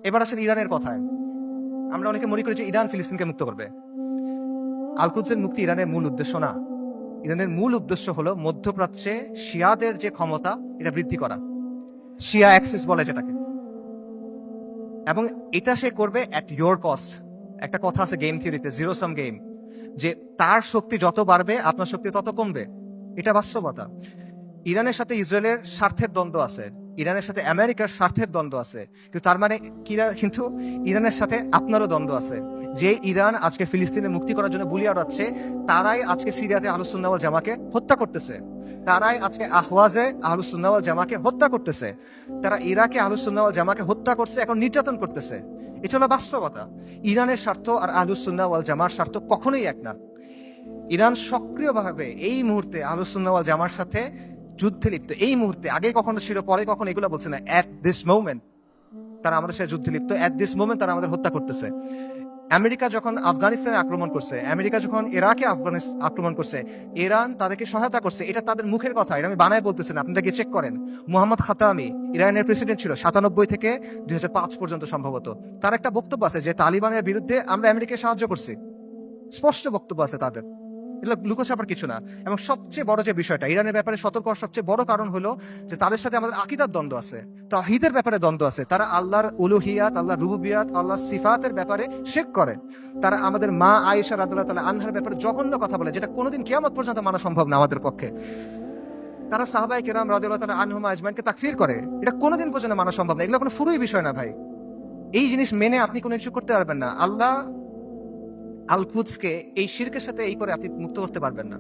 এবার আসলে ইরানের কথায়। আমরা অনেকে মনে করি যে ইরান ফিলিস্তিনকে মুক্ত করবে। আল কুদসের মুক্তি ইরানের মূল উদ্দেশ্য না। ইরানের মূল উদ্দেশ্য হলো মধ্যপ্রাচ্যে শিয়াদের যে ক্ষমতা এটা বৃদ্ধি করা, শিয়া অ্যাক্সিস বলে যেটাকে, এবং এটা সে করবে অ্যাট ইয়োর কস্ট। একটা কথা আছে গেম থিওরিতে, জিরো সাম গেম, যে তার শক্তি যত বাড়বে আপনার শক্তি তত কমবে। এটা বাস্তবতা। ইরানের সাথে ইসরায়েলের স্বার্থের দ্বন্দ্ব আছে, ইরানের সাথে আমেরিকার স্বার্থের দ্বন্দ্ব আছে, কিন্তু তার মানে কিন্তু ইরানের সাথে আপনারও দ্বন্দ্ব আছে। যে ইরান আজকে ফিলিস্তিনে মুক্তি করার জন্য বুলি আওড়াচ্ছে, তারাই আজকে সিরিয়াতে আহলুস সুন্নাহ ওয়াল জামাকে হত্যা করতেছে, তারাই আজকে আহওয়াজে আহলুস সুন্নাহ ওয়াল জামাকে হত্যা করতেছে, তারা ইরাকে আহলুস সুন্নাহ ওয়াল জামাকে হত্যা করছে, এখন নির্যাতন করতেছে। এটা হলো বাস্তবতা। ইরানের স্বার্থ আর আহলুস সুন্নাহ ওয়াল জামার স্বার্থ কখনোই এক না। ইরান সক্রিয়ভাবে এই মুহূর্তে আহলুস সুন্নাহ ওয়াল জামার সাথে যুদ্ধে লিপ্ত। এই মুহূর্তে, আগে কখনো ছিল, পরে কখনো এগুলো বলছে না, এট দিস মোমেন্ট তারা আমাদের সাথে যুদ্ধে লিপ্ত, এট দিস মোমেন্ট তারা আমাদের হত্যা করতেছে। আমেরিকা যখন আফগানিস্তানে আক্রমণ করছে, আমেরিকা যখন ইরাকে আক্রমণ করছে, ইরান তাদেরকে সহায়তা করছে। এটা তাদের মুখের কথা, এটা আমি বানায় বলতেছি না, আপনারা গিয়ে চেক করেন। মুহাম্মদ খাতামি ইরানের প্রেসিডেন্ট ছিল 97 থেকে 2005 পর্যন্ত সম্ভবত। তার একটা বক্তব্য আছে যে তালিবানের বিরুদ্ধে আমরা আমেরিকাকে সাহায্য করছি, স্পষ্ট বক্তব্য আছে তাদের, এগুলো লুকোছাপার কিছু না। এবং সবচেয়ে বড় যে বিষয়টা ইরানের ব্যাপারে সতর্ক হওয়ার সবচেয়ে বড় কারণ হলো যে তাদের সাথে আমাদের আকীদার দ্বন্দ্ব আছে, তাওহীদের ব্যাপারে দ্বন্দ্ব আছে। তারা আল্লাহর উলুহিয়াত, আল্লাহর রুবুবিয়াত, আল্লাহর সিফাতের ব্যাপারে শিরক করে। তারা আমাদের মা আয়েশা রাদিয়াল্লাহু তাআলা আনহার ব্যাপারে জঘন্য কথা বলে, যেটা কোনোদিন কিয়ামত পর্যন্ত মানা সম্ভব না আমাদের পক্ষে। তারা সাহাবায়ে কেরাম রাদিয়াল্লাহু তাআলা আনহুম আজমাইনকে তাকফির করে, এটা কোনোদিন পর্যন্ত মানা সম্ভব না। এগুলো কোনো ফুরুই বিষয় না ভাই। এই জিনিস মেনে আপনি কোনো কিছু করতে পারবেন না। আল্লাহ আল কুদসকে এই শিরকের সাথে এই করে আপনি মুক্ত করতে পারবেন না।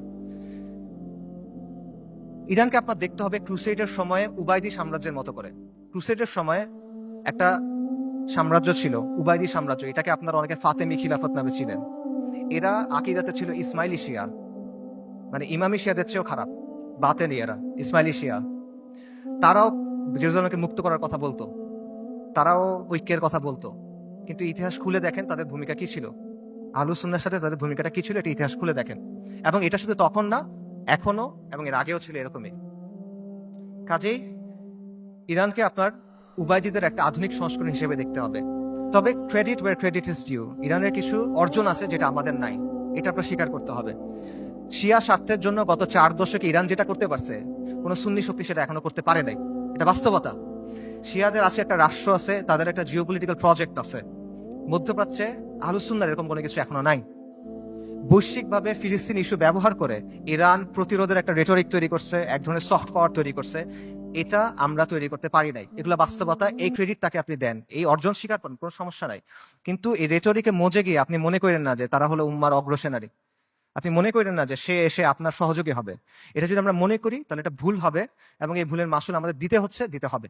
ইরানকে আপনার দেখতে হবে ক্রুসেডের সময়ে উবাইদি সাম্রাজ্যের মতো করে। ক্রুসেডের সময়ে একটা সাম্রাজ্য ছিল, উবাইদি সাম্রাজ্য। এটাকে আপনারা অনেকে ফাতেমি খিলাফত নামে ছিলেন। এরা আকিদাতে ছিল ইসমাইলি শিয়া, মানে ইমামি শিয়াদের চেয়েও খারাপ, বাতেনি এরা, ইসমাইলি শিয়া। তারাও জেরুজালেমকে মুক্ত করার কথা বলতো, তারাও ঐক্যের কথা বলতো, কিন্তু ইতিহাস খুলে দেখেন তাদের ভূমিকা কি ছিল। আহলুস সুন্নাহর সাথে তাদের ভূমিকাটা কি ছিল, এটা ইতিহাস খুলে দেখেন। এবং এটা শুধু তখন না, এখনো এবং এর আগেও ছিল এরকমই। কাজেই ইরানকে আপনার উবাইদিদের একটা আধুনিক সংস্করণ হিসেবে দেখতে হবে। তবে credit where credit is due, ইরানের কিছু অর্জন আছে যেটা আমাদের নাই, এটা আপনার স্বীকার করতে হবে। শিয়া স্বার্থের জন্য গত 4 দশকে ইরান যেটা করতে পারছে, কোনো সুন্নি শক্তি সেটা এখনো করতে পারে নাই, এটা বাস্তবতা। শিয়াদের আছে একটা রাষ্ট্র আছে, তাদের একটা জিওপলিটিক্যাল প্রজেক্ট আছে। মধ্যপ্রাচ্যে আহলুস সুন্নাহর এরকম কোনো কিছু এখনো নাই। বৈশ্বিকভাবে ফিলিস্তিন ইস্যু ব্যবহার করে ইরান প্রতিরোধের একটা রেটরিক তৈরি করছে, এক ধরনের সফট পাওয়ার তৈরি করছে। এটা আমরা তৈরি করতে পারি নাই, এগুলো বাস্তবতা। এই ক্রেডিট তাকে আপনি দেন, এই অর্জন স্বীকার করেন, কোনো সমস্যা নাই। কিন্তু এই রেটরিকে মজে গিয়ে আপনি মনে করেন না যে তারা হলো উম্মার অগ্রসেনারী, আপনি মনে করেন না যে সে এসে আপনার সহযোগী হবে। এটা যদি আমরা মনে করি তাহলে এটা ভুল হবে, এবং এই ভুলের মাসুল আমাদের দিতে হবে।